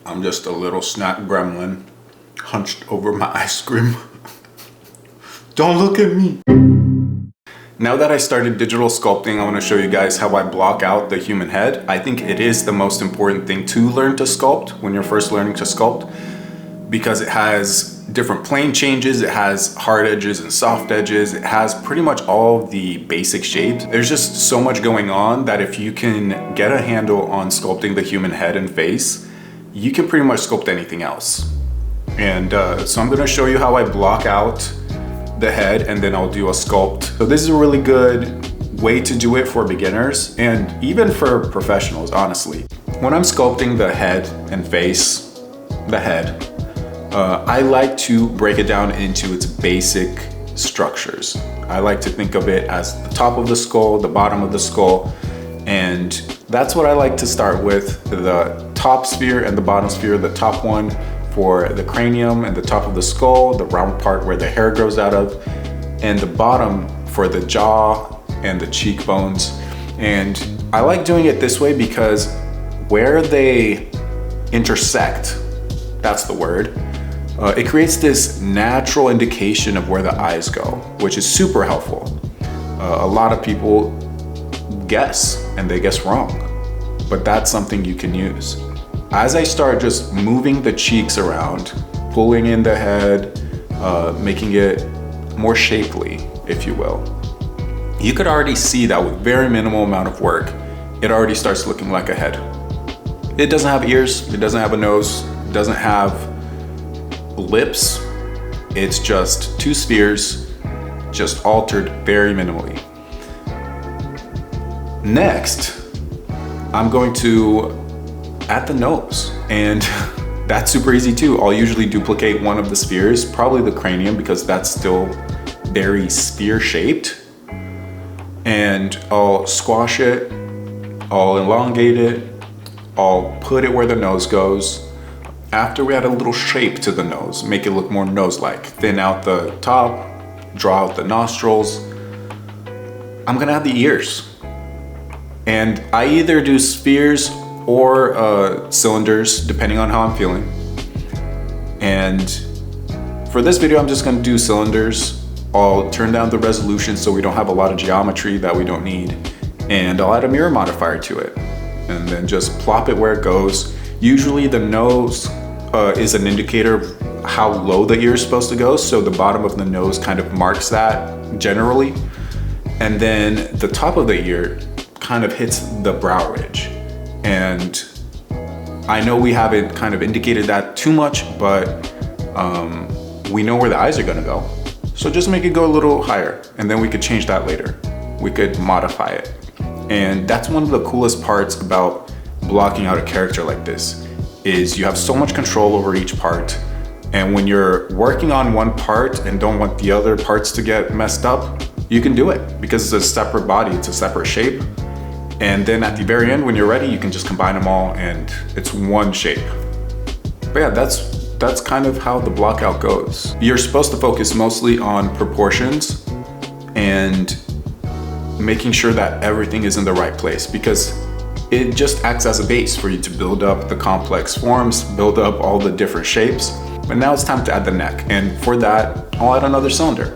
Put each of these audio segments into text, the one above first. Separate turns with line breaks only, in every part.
I'm just a little snack gremlin hunched over my ice cream. Don't look at me. Now that I started digital sculpting, I want to show you guys how I block out the human head. I think it is the most important thing to learn to sculpt when you're first learning to sculpt, because it has different plane changes, it has hard edges and soft edges, it has pretty much all the basic shapes. There's just so much going on that if you can get a handle on sculpting the human head and face, you can pretty much sculpt anything else. And so I'm gonna show you how I block out the head and then I'll do a sculpt. So this is a really good way to do it for beginners and even for professionals, honestly. When I'm sculpting the head and face, I like to break it down into its basic structures. I like to think of it as the top of the skull, the bottom of the skull, and that's what I like to start with. The top sphere and the bottom sphere, the top one for the cranium and the top of the skull, the round part where the hair grows out of, and the bottom for the jaw and the cheekbones. And I like doing it this way because where they intersect, that's the word, it creates this natural indication of where the eyes go, which is super helpful. A lot of people guess and they guess wrong, but that's something you can use. As I start just moving the cheeks around, pulling in the head, making it more shapely, if you will, you could already see that with very minimal amount of work, it already starts looking like a head. It doesn't have ears, it doesn't have a nose, it doesn't have lips. It's just two spheres, just altered very minimally. Next, I'm going to add the nose, and that's super easy too. I'll usually duplicate one of the spheres, probably the cranium, because that's still very sphere shaped, and I'll squash it, I'll elongate it, I'll put it where the nose goes. After we add a little shape to the nose, make it look more nose-like, thin out the top, draw out the nostrils, I'm gonna add the ears. And I either do spheres or cylinders, depending on how I'm feeling. And for this video, I'm just gonna do cylinders. I'll turn down the resolution so we don't have a lot of geometry that we don't need. And I'll add a mirror modifier to it. And then just plop it where it goes. Usually the nose is an indicator of how low the ear is supposed to go. So the bottom of the nose kind of marks that generally. And then the top of the ear kind of hits the brow ridge. And I know we haven't kind of indicated that too much, but we know where the eyes are gonna go. So just make it go a little higher, and then we could change that later. We could modify it. And that's one of the coolest parts about blocking out a character like this, is you have so much control over each part. And when you're working on one part and don't want the other parts to get messed up, you can do it because it's a separate body, it's a separate shape. And then at the very end, when you're ready, you can just combine them all and it's one shape. But yeah, that's kind of how the block out goes. You're supposed to focus mostly on proportions and making sure that everything is in the right place, because it just acts as a base for you to build up the complex forms, build up all the different shapes. But now it's time to add the neck. And for that, I'll add another cylinder.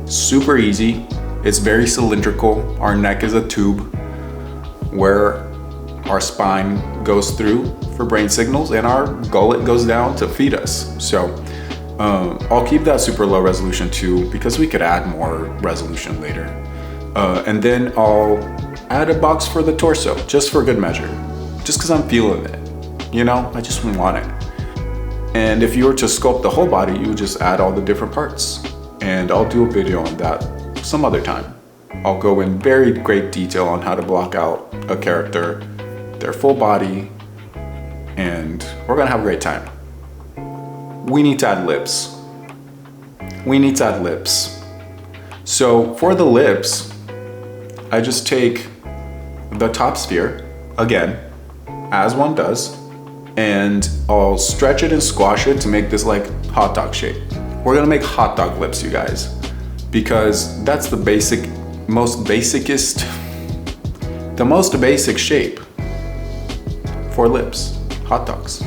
Super easy. It's very cylindrical. Our neck is a tube where our spine goes through for brain signals and our gullet goes down to feed us. So I'll keep that super low resolution too, because we could add more resolution later. And then I'll add a box for the torso, just for good measure, just because I'm feeling it, you know, I just want it. And if you were to sculpt the whole body, you would just add all the different parts. And I'll do a video on that some other time. I'll go in very great detail on how to block out a character, their full body, and we're gonna have a great time. We need to add lips. We need to add lips. So for the lips, I just take the top sphere, again, as one does, and I'll stretch it and squash it to make this like hot dog shape. We're gonna make hot dog lips, you guys, because that's the most basic shape for lips, hot dogs.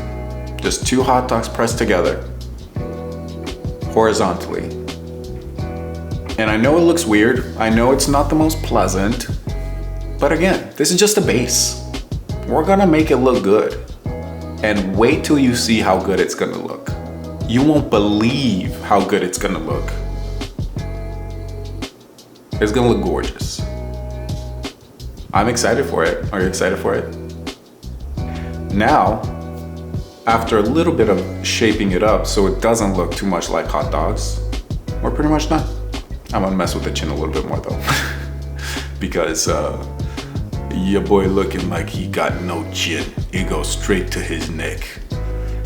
Just 2 hot dogs pressed together, horizontally. And I know it looks weird. I know it's not the most pleasant, but again, this is just a base. We're gonna make it look good. And wait till you see how good it's gonna look. You won't believe how good it's gonna look. It's gonna look gorgeous. I'm excited for it. Are you excited for it? Now, after a little bit of shaping it up so it doesn't look too much like hot dogs, we're pretty much done. I'm gonna mess with the chin a little bit more though. Because your boy looking like he got no chin. It goes straight to his neck.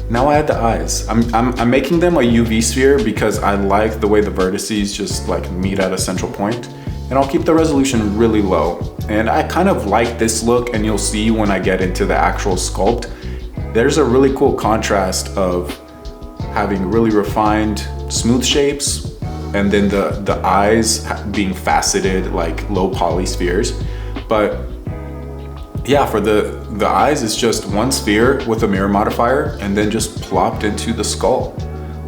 Now I add the eyes. I'm making them a UV sphere because I like the way the vertices just like meet at a central point. And I'll keep the resolution really low. And I kind of like this look, and you'll see when I get into the actual sculpt, there's a really cool contrast of having really refined, smooth shapes, and then the eyes being faceted, like low poly spheres. But yeah, for the eyes, it's just one sphere with a mirror modifier and then just plopped into the skull.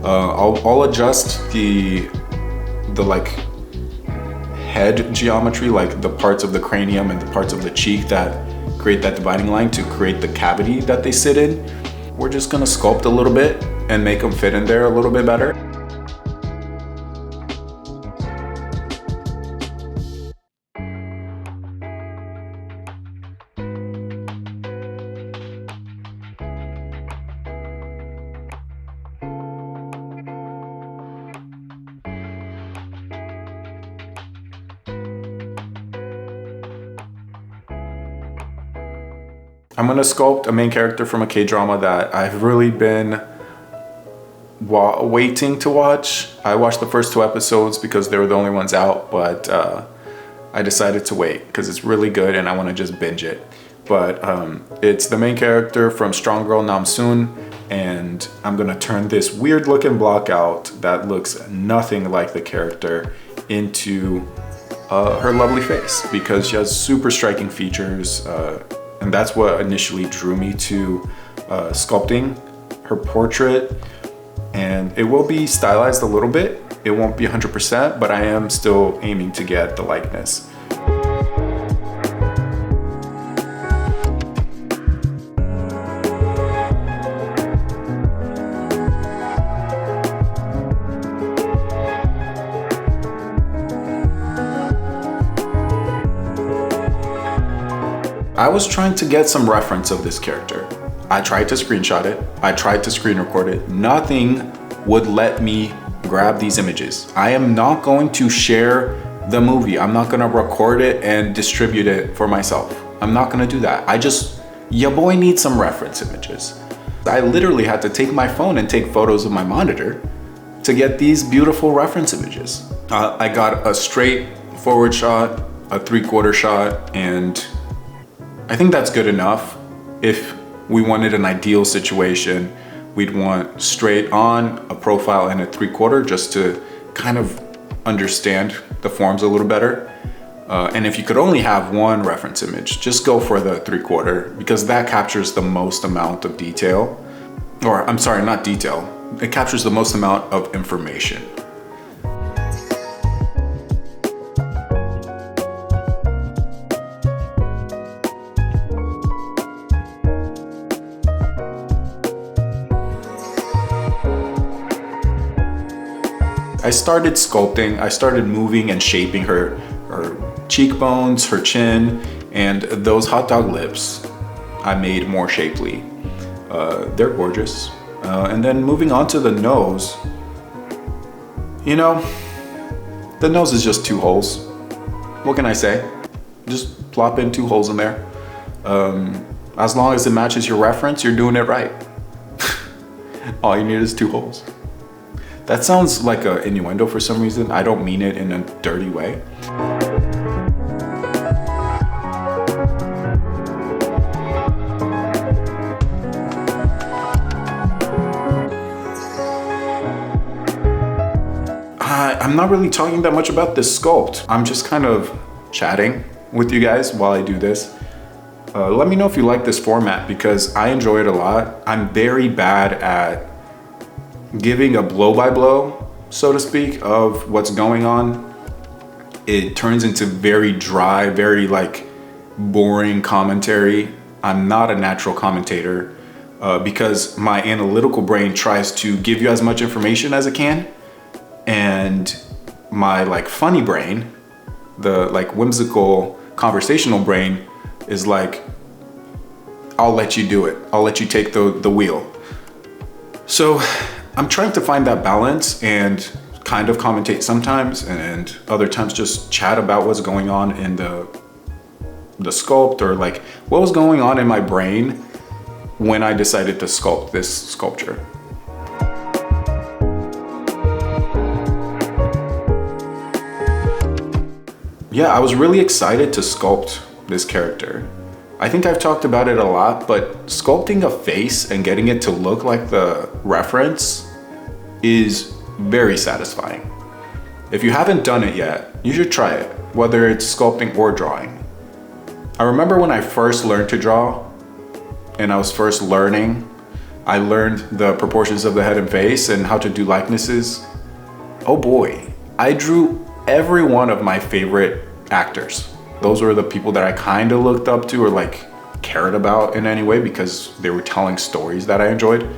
I'll adjust the like head geometry, like the parts of the cranium and the parts of the cheek that create that dividing line to create the cavity that they sit in. We're just gonna sculpt a little bit and make them fit in there a little bit better. I'm gonna sculpt a main character from a K-drama that I've really been waiting to watch. I watched the first 2 episodes because they were the only ones out, but I decided to wait because it's really good and I wanna just binge it. But it's the main character from Strong Girl Namsoon, and I'm gonna turn this weird looking block out that looks nothing like the character into her lovely face because she has super striking features. And that's what initially drew me to sculpting her portrait. And it will be stylized a little bit. It won't be 100%, but I am still aiming to get the likeness. I was trying to get some reference of this character. I tried to screenshot it. I tried to screen record it. Nothing would let me grab these images. I am not going to share the movie. I'm not gonna record it and distribute it for myself. I'm not gonna do that. Your boy needs some reference images. I literally had to take my phone and take photos of my monitor to get these beautiful reference images. I got a straight forward shot, a 3/4 shot, and I think that's good enough. If we wanted an ideal situation, we'd want straight on, a profile, and a 3/4 just to kind of understand the forms a little better. And if you could only have one reference image, just go for the 3/4 because that captures the most amount of detail. Or I'm sorry, not detail. It captures the most amount of information. I started sculpting, I started moving and shaping her cheekbones, her chin, and those hot dog lips I made more shapely. They're gorgeous. And then moving on to the nose, you know, the nose is just 2 holes. What can I say? Just plop in 2 holes in there. As long as it matches your reference, you're doing it right. All you need is 2 holes. That sounds like an innuendo for some reason. I don't mean it in a dirty way. I'm not really talking that much about this sculpt. I'm just kind of chatting with you guys while I do this. Let me know if you like this format because I enjoy it a lot. I'm very bad at giving a blow-by-blow, so to speak, of what's going on. It turns into very dry, very like boring commentary. I'm not a natural commentator because my analytical brain tries to give you as much information as it can, and my like funny brain, the like whimsical conversational brain, is like, I'll let you do it. I'll let you take the wheel. So I'm trying to find that balance and kind of commentate sometimes, and other times just chat about what's going on in the sculpt, or like what was going on in my brain when I decided to sculpt this sculpture. Yeah, I was really excited to sculpt this character. I think I've talked about it a lot, but sculpting a face and getting it to look like the reference is very satisfying. If you haven't done it yet, you should try it, whether it's sculpting or drawing. I remember when I first learned to draw and I was first learning, I learned the proportions of the head and face and how to do likenesses. Oh boy, I drew every one of my favorite actors. Those were the people that I kind of looked up to or like cared about in any way because they were telling stories that I enjoyed.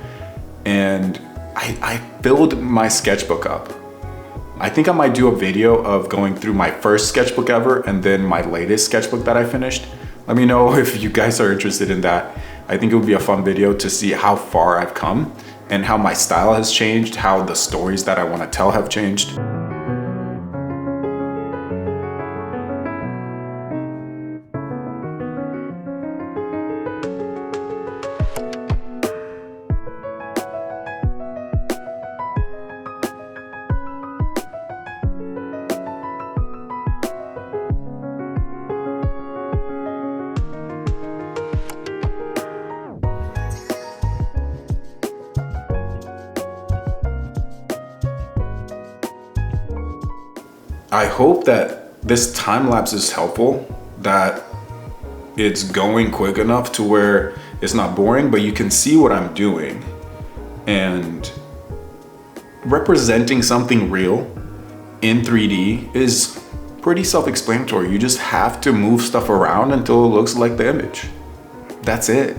And I filled my sketchbook up. I think I might do a video of going through my first sketchbook ever and then my latest sketchbook that I finished. Let me know if you guys are interested in that. I think it would be a fun video to see how far I've come and how my style has changed, how the stories that I want to tell have changed. I hope that this time lapse is helpful, that it's going quick enough to where it's not boring, but you can see what I'm doing. And representing something real in 3D is pretty self-explanatory. You just have to move stuff around until it looks like the image. That's it.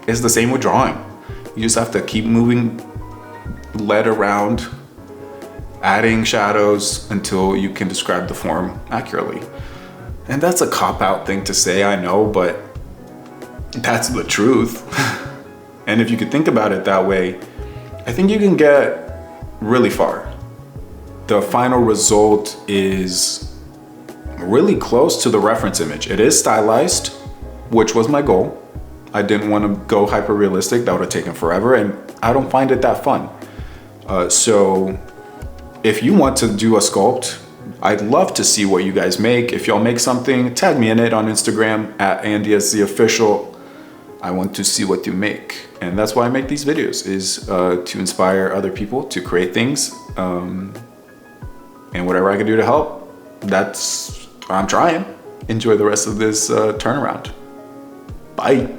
It's the same with drawing. You just have to keep moving lead around, adding shadows until you can describe the form accurately. And that's a cop-out thing to say, I know, but that's the truth. And if you could think about it that way, I think you can get really far. The final result is really close to the reference image. It is stylized, which was my goal. I didn't want to go hyper-realistic, that would have taken forever, and I don't find it that fun. So if you want to do a sculpt, I'd love to see what you guys make. If y'all make something, tag me in it on Instagram at AndySZOfficial. I want to see what you make. And that's why I make these videos, is to inspire other people to create things. And whatever I can do to help, I'm trying. Enjoy the rest of this turnaround. Bye.